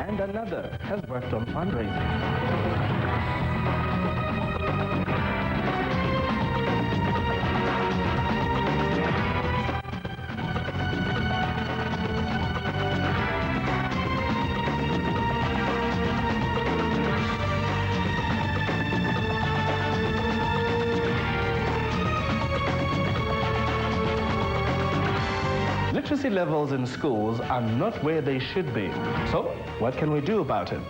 and another has worked on fundraising. Literacy levels in schools are not where they should be. So, what can we do about it?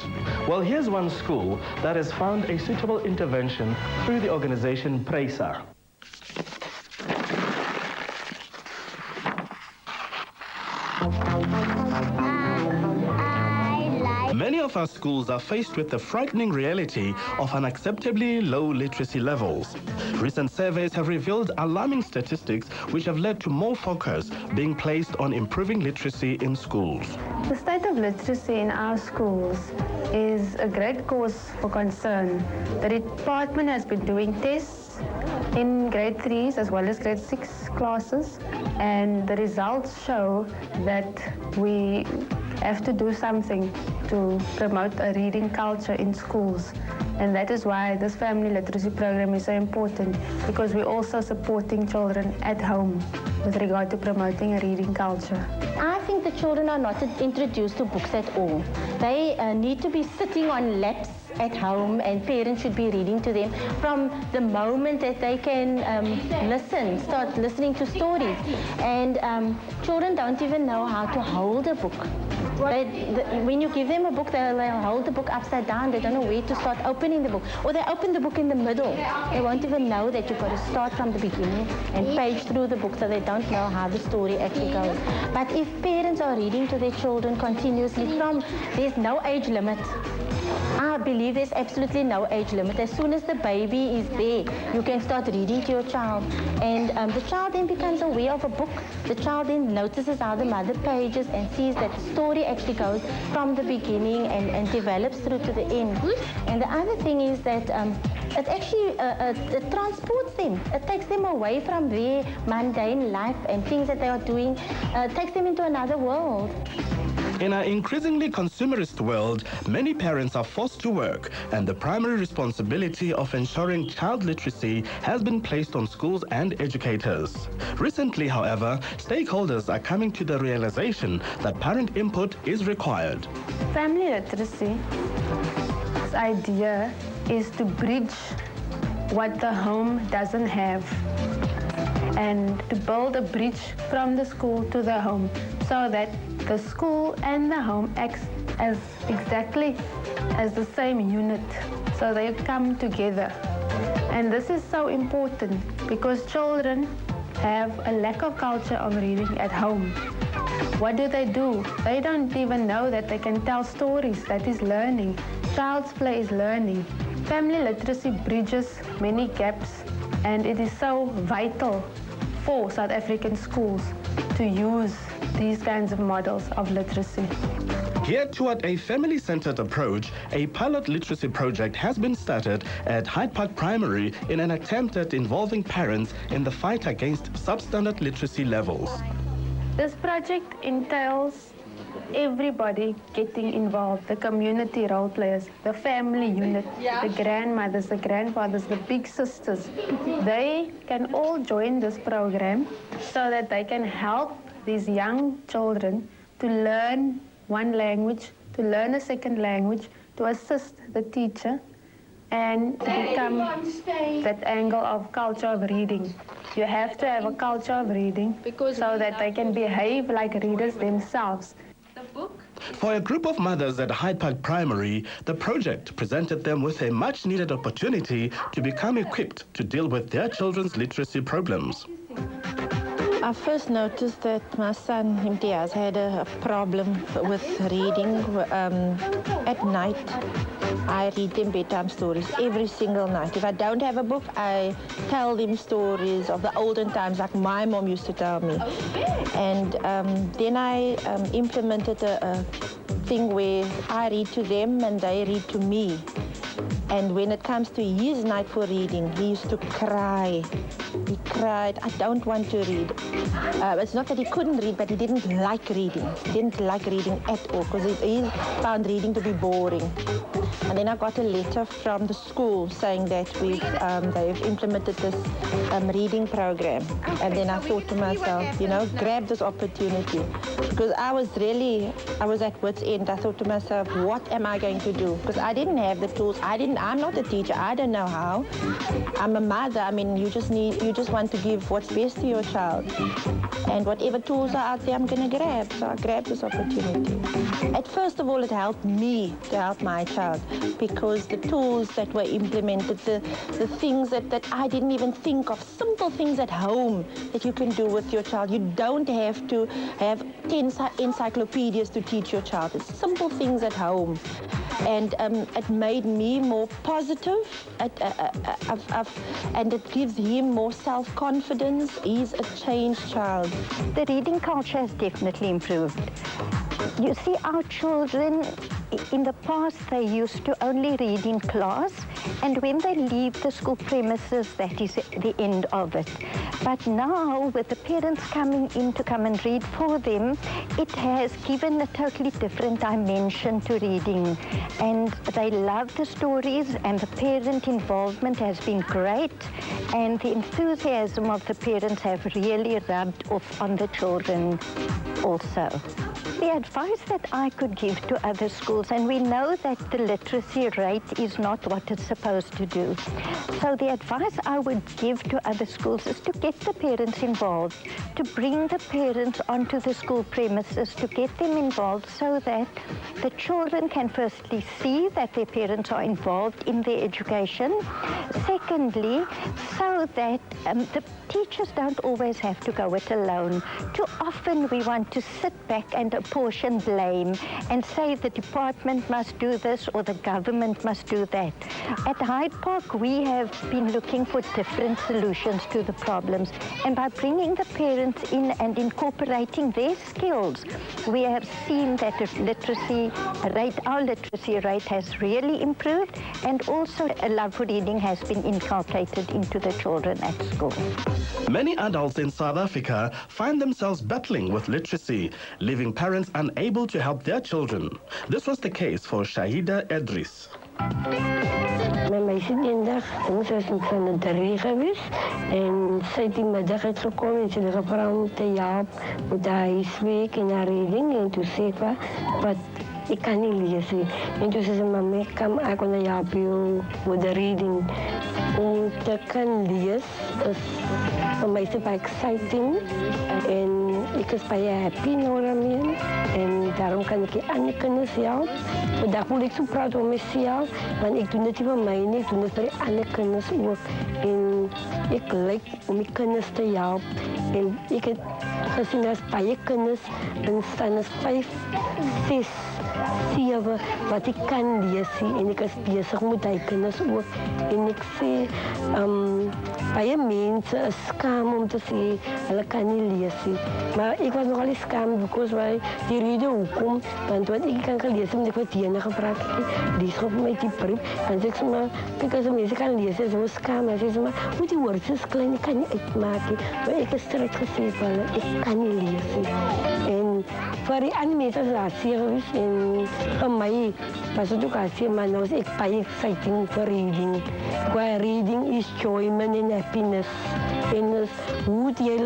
Well, here's one school that has found a suitable intervention through the organization PRESA. Many of our schools are faced with the frightening reality of unacceptably low literacy levels. Recent surveys have revealed alarming statistics which have led to more focus being placed on improving literacy in schools. The state of literacy in our schools is a great cause for concern. The department has been doing tests in grade 3s as well as grade 6 classes, and the results show that we have to do something to promote a reading culture in schools. And that is why this family literacy program is so important, because we're also supporting children at home with regard to promoting a reading culture. I think the children are not introduced to books at all. They need to be sitting on laps at home, and parents should be reading to them from the moment that they can start listening to stories. And children don't even know how to hold a book. When you give them a book, they'll hold the book upside down. They don't know where to start opening the book. Or they open the book in the middle. They won't even know that you've got to start from the beginning and page through the book, so they don't know how the story actually goes. But if parents are reading to their children continuously there's no age limit. I believe there's absolutely no age limit. As soon as the baby is there, you can start reading to your child. And the child then becomes aware of a book. The child then notices how the mother pages and sees that the story actually goes from the beginning and develops through to the end. And the other thing is that it actually it transports them. It takes them away from their mundane life and things that they are doing. It takes them into another world. In our increasingly consumerist world, many parents are forced to work, and the primary responsibility of ensuring child literacy has been placed on schools and educators. Recently, however, stakeholders are coming to the realization that parent input is required. Family literacy, this idea is to bridge what the home doesn't have, and to build a bridge from the school to the home, so that the school and the home acts as exactly as the same unit, so they come together. And this is so important because children have a lack of culture of reading at home. What do? They don't even know that they can tell stories. That is learning. Child's play is learning. Family literacy bridges many gaps, and it is so vital for South African schools to use these kinds of models of literacy. Here, toward a family-centered approach, a pilot literacy project has been started at Hyde Park Primary in an attempt at involving parents in the fight against substandard literacy levels. This project entails everybody getting involved, the community role players, the family unit, the grandmothers, the grandfathers, the big sisters. They can all join this program so that they can help these young children to learn one language, to learn a second language, to assist the teacher, and to become that angle of culture of reading. You have to have a culture of reading so that they can behave like readers themselves. For a group of mothers at Hyde Park Primary, the project presented them with a much-needed opportunity to become equipped to deal with their children's literacy problems. I first noticed that my son Imtiaz had a problem with reading. At night, I read them bedtime stories every single night. If I don't have a book, I tell them stories of the olden times like my mom used to tell me. And then I implemented a thing where I read to them and they read to me. And when it comes to his night for reading, he used to cry He cried, I don't want to read. It's not that he couldn't read, but he didn't like reading. He didn't like reading at all because he found reading to be boring. And then I got a letter from the school saying that they've implemented this reading program. And then I thought to myself, you know, grab this opportunity. Because I was at wit's end. I thought to myself, what am I going to do? Because I didn't have the tools. I'm not a teacher. I don't know how. I'm a mother. I mean, you just want to give what's best to your child. And whatever tools are out there, I'm going to grab. So I grabbed this opportunity. At first of all, it helped me to help my child because the tools that were implemented, the things that I didn't even think of, simple things at home that you can do with your child. You don't have to have 10 encyclopedias to teach your child. It's simple things at home. And it made me more positive, and it gives him more self-confidence. He's a changed child. The reading culture has definitely improved. You see, our children, in the past, they used to only read in class, and when they leave the school premises, that is the end of it. But now, with the parents coming in to come and read for them, it has given a totally different dimension to reading. And they love the stories, and the parent involvement has been great, and the enthusiasm of the parents have really rubbed off on the children also. The advice that I could give to other schools, and we know that the literacy rate is not what it's supposed to do. So the advice I would give to other schools is to get the parents involved, to bring the parents onto the school premises, to get them involved so that the children can firstly see that their parents are involved in their education. Secondly, so that the teachers don't always have to go it alone. Too often we want to sit back and apportion blame and say the department must do this or the government must do that. At Hyde Park, we have been looking for different solutions to the problems. And by bringing the parents in and incorporating their skills, we have seen that our literacy rate has really improved, and also a love for reading has been inculcated into the children at school. Many adults in South Africa find themselves battling with literacy, leaving parents unable to help their children. This was the case for Shahida Edris. My meisie eendag, ons was in Sanatorie geweest en sy het die middag uitgekom en sy het gevra om te help met haar huiswerk en haar reading en toe sê ek wat ek kan nie lees nie. En toe sê sy, mama, ek kan help jou with the reading. Om te kan lees is vir my so baie exciting en ek is baie happy nou daarmee en daarom kan ek die ander kinders help. Vandaag voel ek so proud om myself, want ek doen dit nie vir my nie, ek doen dit vir die ander kinders ook. En ek like om die kinders te help. En ek het gesien as baie kinders in staan as 5, 6, 7 wat ek kan lees en ek is besig met die kinders ook. En ek sê, baie mense is skaam om te sê hulle kan nie lees nie. Maar ek was nogal skaam because why die rede hoekom, want wat ek kan gelees het, ek wat Diana gevra het, die is op my die brief, en sê ek sê maar, kyk as mense kan lees, is so skaam, en sê ek sê maar, hoe die woord is klein, ek kan nie uitmaak nie, maar ek is strijd gesê vir hulle, ek kan nie lees nie. En vir die ander mense is daar sê gewees, en vir my was het ook al sê, maar nou is ek baie exciting vir reading. Qua reading is enjoyment en happiness. En hoe jy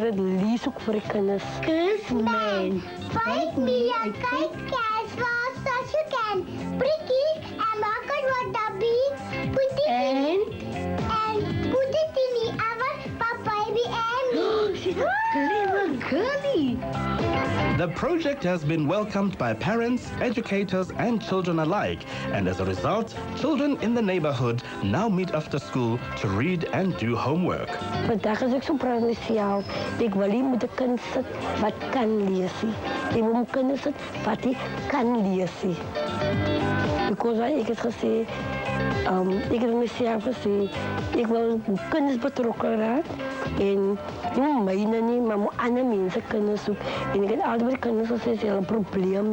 dit lees ook vir die kinders. Christmas, fight me and kite as fast as you can. Pretty and mark it what the bee. Put it in the oven, Papa and She's a clever girlie. The project has been welcomed by parents, educators, and children alike, and as a result, children in the neighborhood now meet after school to read and do homework. Vandaag is ek so proud van myself. Ek wil nie met 'n kind sit wat kan lees nie. Ek wil met kinders sit wat kan lees nie. Because ek het gesê, Ik heb mezelf gezegd, ik wil kennis betrokken raken. En niet mijne niet, maar andere mensen kennis zoeken. En ik heb altijd kennis gezegd, een probleem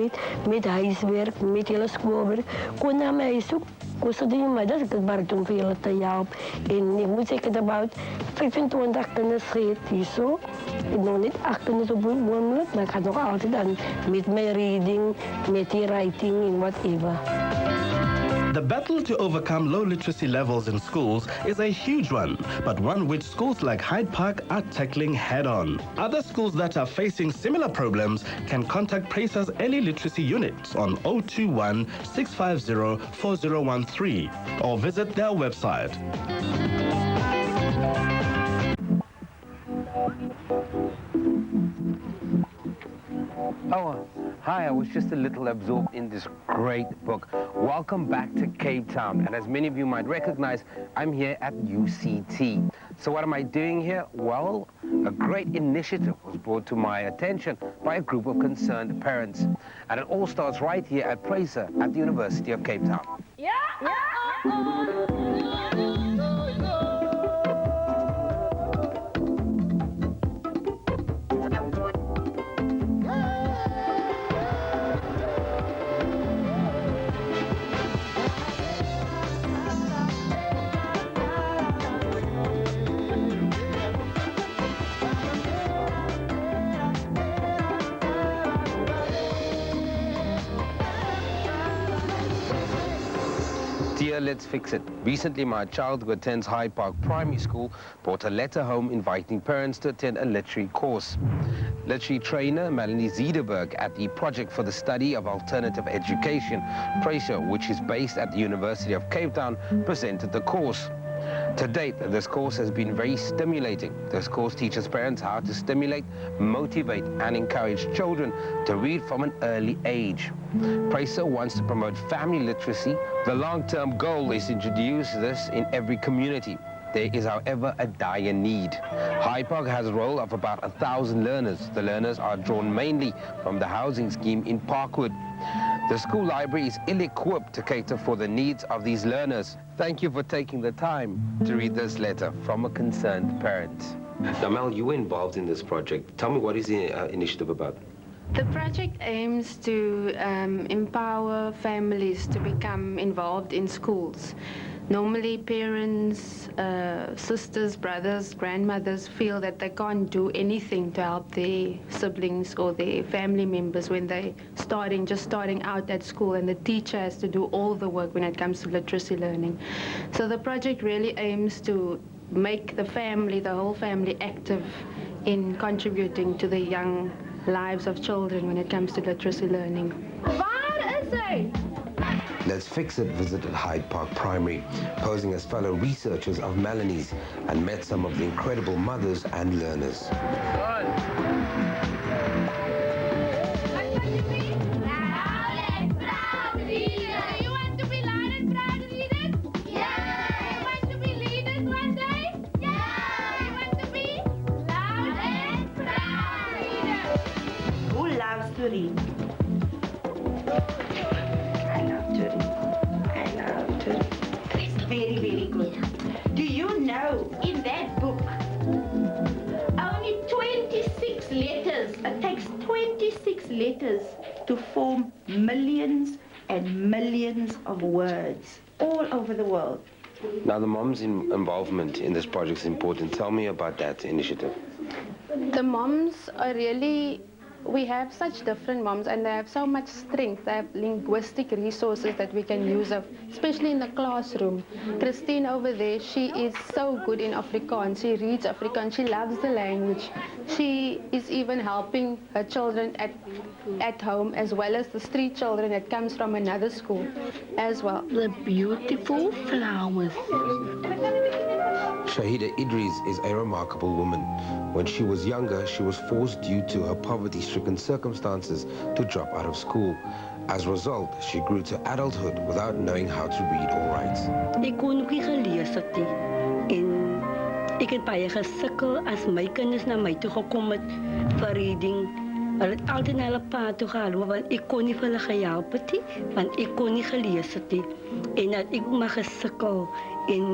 met huiswerk, met hele schoolwerk. Kon naar mij zoeken. Kost die maar dat ik het maar doen veel te helpen. En ik moet zeggen, about 25 kennis geeft hier zo. Ik nog niet 8 kennis op het moment, maar ik ga nog altijd aan met mijn reading, met die writing en whatever. The battle to overcome low literacy levels in schools is a huge one, but one which schools like Hyde Park are tackling head-on. Other schools that are facing similar problems can contact PRASA's Early Literacy Unit on 021 650 4013 or visit their website. Oh, hi, I was just a little absorbed in this great book. Welcome back to Cape Town. And as many of you might recognize, I'm here at UCT. So what am I doing here? Well, a great initiative was brought to my attention by a group of concerned parents. And it all starts right here at PRASA at the University of Cape Town. Dear Let's Fix It. Recently, my child who attends Hyde Park Primary School brought a letter home inviting parents to attend a literary course. Literary trainer Melanie Ziederberg at the Project for the Study of Alternative Education, PRASA, which is based at the University of Cape Town, presented the course. To date, this course has been very stimulating. This course teaches parents how to stimulate, motivate, and encourage children to read from an early age. PRASA wants to promote family literacy. The long-term goal is to introduce this in every community. There is, however, a dire need. Hyde Park has a roll of about 1,000 learners. The learners are drawn mainly from the housing scheme in Parkwood. The school library is ill-equipped to cater for the needs of these learners. Thank you for taking the time to read this letter from a concerned parent. Now, Mel, you were involved in this project. Tell me, what is the initiative about? The project aims to empower families to become involved in schools. Normally, parents, sisters, brothers, grandmothers feel that they can't do anything to help their siblings or their family members when they're just starting out at school, and the teacher has to do all the work when it comes to literacy learning. So the project really aims to make the whole family active in contributing to the young lives of children when it comes to literacy learning. Waar is hy? Let's Fix It visited Hyde Park Primary, posing as fellow researchers of Melanie's, and met some of the incredible mothers and learners. Who loves to read? I love to read. I love to read. It's very, very good. Do you know, in that book, only 26 letters, it takes 26 letters to form millions and millions of words all over the world. Now, the mom's involvement in this project is important. Tell me about that initiative. The moms are really, we have such different moms, and they have so much strength. They have linguistic resources that we can use, especially in the classroom. Christine over there, she is so good in Afrikaans. She reads Afrikaans. She loves the language. She is even helping her children at home, as well as the street children that comes from another school as well. The beautiful flowers. Shahida Idris is a remarkable woman. When she was younger, she was forced due to her poverty-stricken circumstances to drop out of school. As a result, she grew to adulthood without knowing how to read or write. Ik kon ook nie gelees het nie. En ek het baie gesukkel as my kinders na my toe gekom het vir reading. Hulle het altyd na hulle pa toe geloop, want ek kon nie vir hulle gehelp het nie, want ek kon nie gelees het nie. En dat ek maar gesukkel en